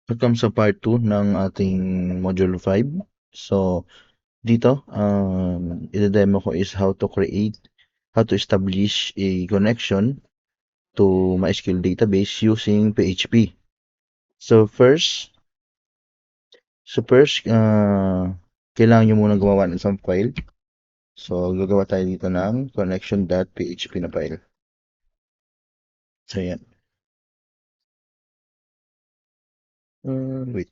Welcome sa part 2 ng ating module 5. So, dito, i-demo ko is how to establish a connection to MySQL database using PHP. So, kailangan nyo muna gumawa ng isang file. So, gagawa tayo dito ng connection.php na file. So, yan. Wait.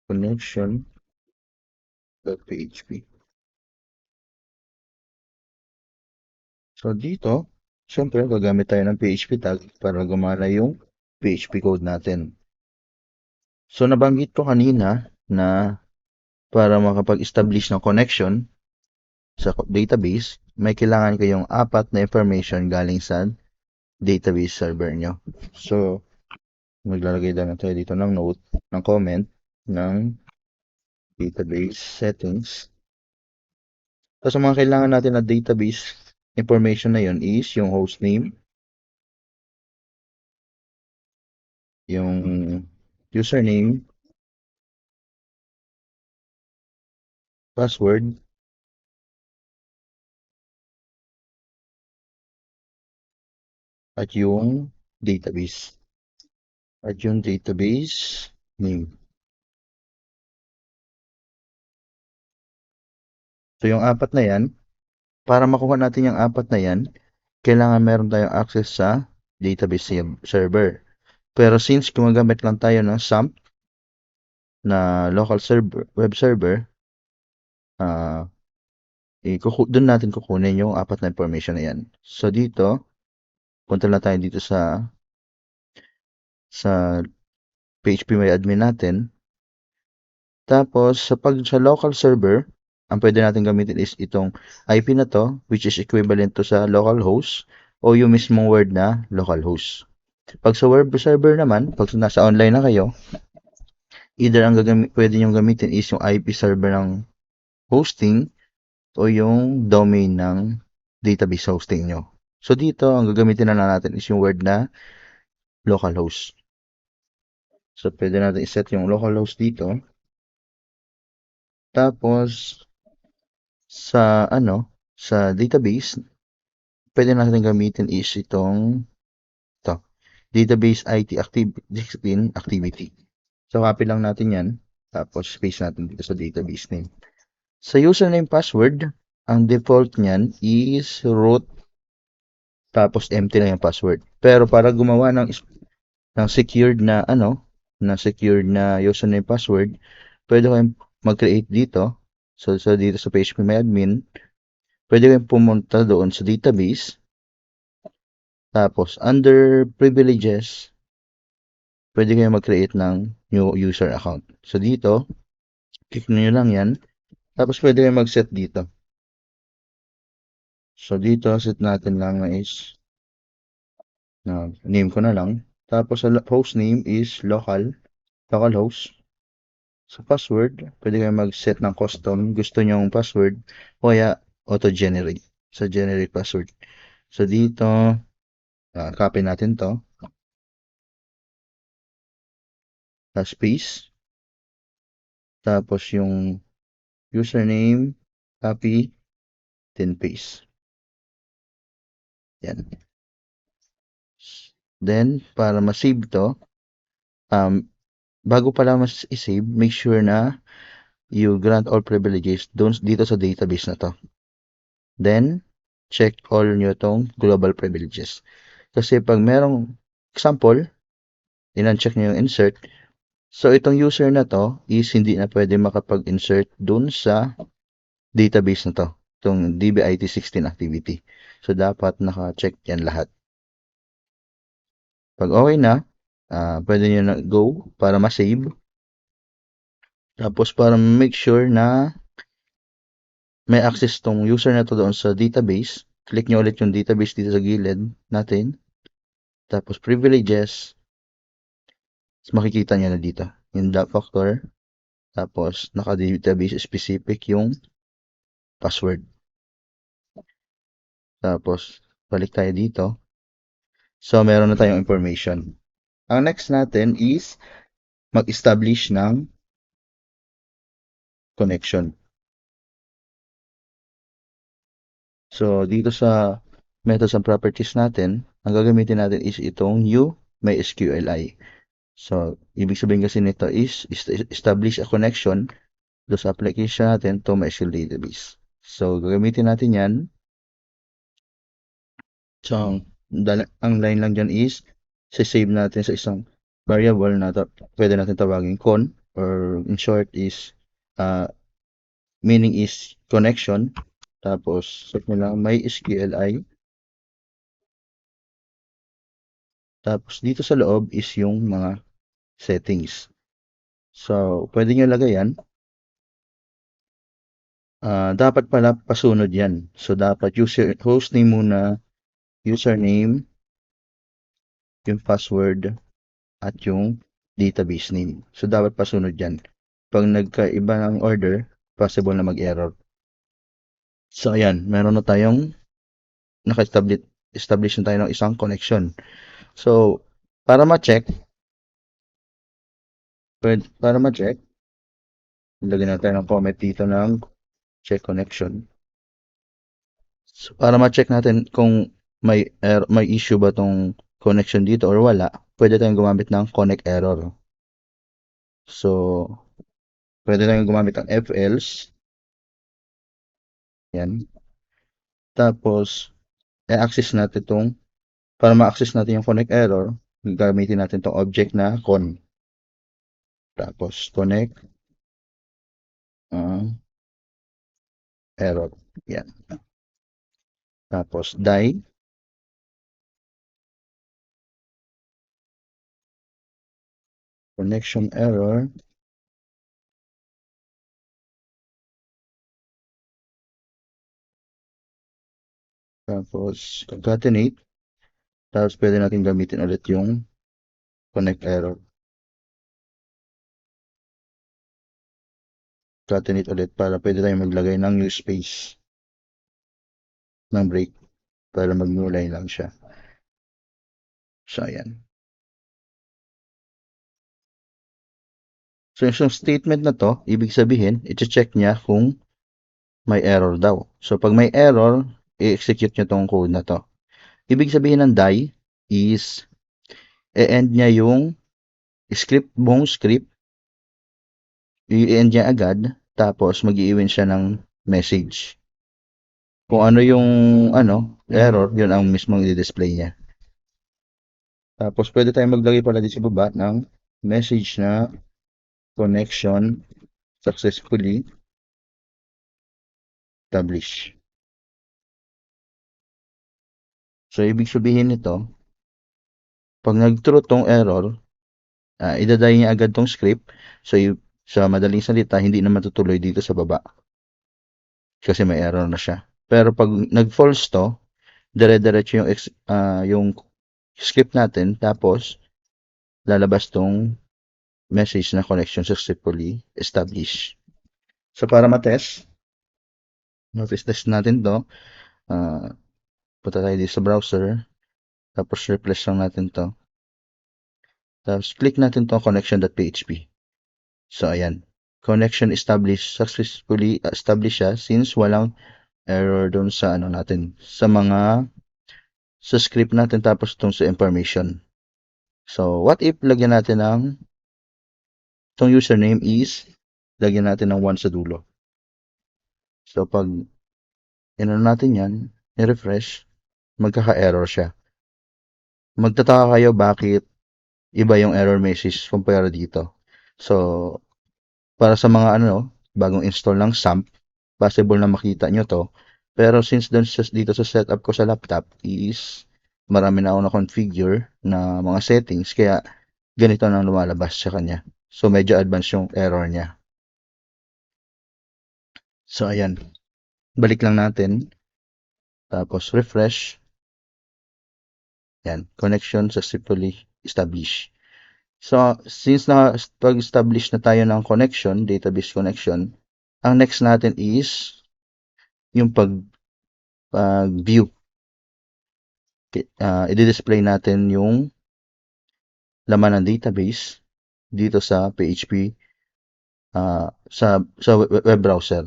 Connection.php. So, dito, syempre, gagamit tayo ng PHP tag para gumana yung PHP code natin. So, nabanggit ko kanina na para makapag-establish ng connection sa database, may kailangan kayong apat na information galing sa database server nyo. So, maglalagay lang tayo dito ng note, ng comment, ng database settings. Tapos, ang mga kailangan natin na database information na yun is yung hostname, yung username, password, at yung database. At yung database name. So, yung apat na yan, para makuha natin yung apat na yan, kailangan meron tayong access sa database server. Pero since gumagamit lang tayo ng SAMP na local server, web server, doon natin kukunin yung apat na information na yan. So, dito, punta lang tayo dito sa PHP-MyAdmin natin. Tapos, sa local server, ang pwede natin gamitin is itong IP na to, which is equivalent to sa localhost o yung mismong word na localhost. Pag sa web server naman, pag nasa online na kayo, either ang pwede nyo gamitin is yung IP server ng hosting o yung domain ng database hosting nyo. So dito, ang gagamitin na natin is yung word na localhost. So pwede natin iset yung localhost dito. Tapos, sa database, pwede natin gamitin is ito, database IT discipline activity. So, copy lang natin yan. Tapos, paste natin dito sa database name. Sa username password, ang default niyan is root, tapos empty lang yung password. Pero para gumawa ng secured na username password, pwede kayong mag-create dito. So, dito sa PHP-MyAdmin, pwede kayong pumunta doon sa database. Tapos, under privileges, pwede kayong mag-create ng new user account. So, dito, click nyo lang yan. Tapos, pwede kayong mag-set dito. So, dito, set natin lang is name ko na lang. Tapos, sa host name is localhost. Sa password, pwede kayong mag-set ng custom. Gusto nyong password o kaya auto-generate. Sa generate password. So, dito, copy natin to. Space. Tapos, yung username, copy, then paste. Yan. Then, para ma-save to, bago pala mas-save, make sure na you grant all privileges dito sa database na to. Then, check all nyo tong global privileges. Kasi pag merong example, in-uncheck nyo yung insert, so itong user na to is hindi na pwede makapag-insert dun sa database na to, itong DBIT16 activity. So, dapat naka-check yan lahat. Pag okay na, pwede nyo na go para ma-save. Tapos, para make sure na may access tong user na to doon sa database, click nyo ulit yung database dito sa gilid natin. Tapos, privileges. Makikita nyo na dito. Yung factor. Tapos, naka-database specific yung password. Tapos, balik tayo dito. So, meron na tayong information. Ang next natin is mag-establish ng connection. So, dito sa methods and properties natin, ang gagamitin natin is itong new MySQLi. So, ibig sabihin kasi nito is establish a connection do sa application natin to MySQL database. So, gagamitin natin yan. So, ang line lang dyan is save natin sa isang variable na pwede natin tawagin con, or in short is meaning is connection. Tapos, set nyo lang MySQLi. Tapos, dito sa loob is yung mga settings. So, pwede nyo lagay yan. Dapat pala pasunod yan. So, dapat hostname muna, username, yung password, at yung database name. So, dapat pasunod yan. Pag nagkaiba ng order, possible na mag-error. So, ayan. Meron na tayong naka-establish na tayo ng isang connection. So, para ma-check, ilagay natin ng comment dito ng check connection. So, para ma-check natin kung may issue ba tong connection dito or wala, pwede tayong gumamit ng connect error. So, pwede tayong gumamit ng FLs. Yan. Tapos, i-access natin para ma-access natin yung connect error, gagamitin natin tong object na con. Tapos, connect error. Yan. Tapos, die. Connection error. Tapos, concatenate. Tapos, pwede natin gamitin ulit yung connect error. Concatenate ulit para pwede tayong maglagay ng new space ng break para mag-new line lang siya. So, ayan. So, yung statement na to, ibig sabihin, i-check niya kung may error daw. So, pag may error, i-execute niya tong code na to. Ibig sabihin ng die is i-end niya yung buong script, i-end niya agad, tapos mag-i-event siya ng message. Kung ano yung error, yun ang mismong i-display niya. Tapos, pwede tayong maglagay pala dito sa baba ng message na connection successfully established. So, ibig sabihin nito, pag nag-true tong error, idaday niya agad tong script. So, sa madaling salita, hindi na matutuloy dito sa baba. Kasi may error na siya. Pero pag nag-false to, dire-diretso yung script natin, tapos lalabas tong message na connection successfully established. So, para matest natin to, punta tayo dito sa browser, tapos refresh lang natin to. Tapos, click natin to connection.php. So, ayan. Connection successfully established siya since walang error doon sa natin, sa script natin, tapos itong sa information. So, what if lagyan natin itong username is lagyan natin ng 1 sa dulo. So, pag natin yan, i-refresh, magkaka-error siya. Magtataka kayo bakit iba yung error message kumpara dito. So, para sa mga bagong install ng SAMP, possible na makita nyo to. Pero since dito sa setup ko sa laptop is marami na ako na-configure na mga settings, kaya ganito na lumalabas sa kanya. So, medyo advanced yung error niya. So, ayan. Balik lang natin. Tapos, refresh. Yan. Connection successfully established. So, since pag-establish na tayo ng connection, database connection, ang next natin is yung pag-view. I-display natin yung laman ng database dito sa PHP, sa web browser.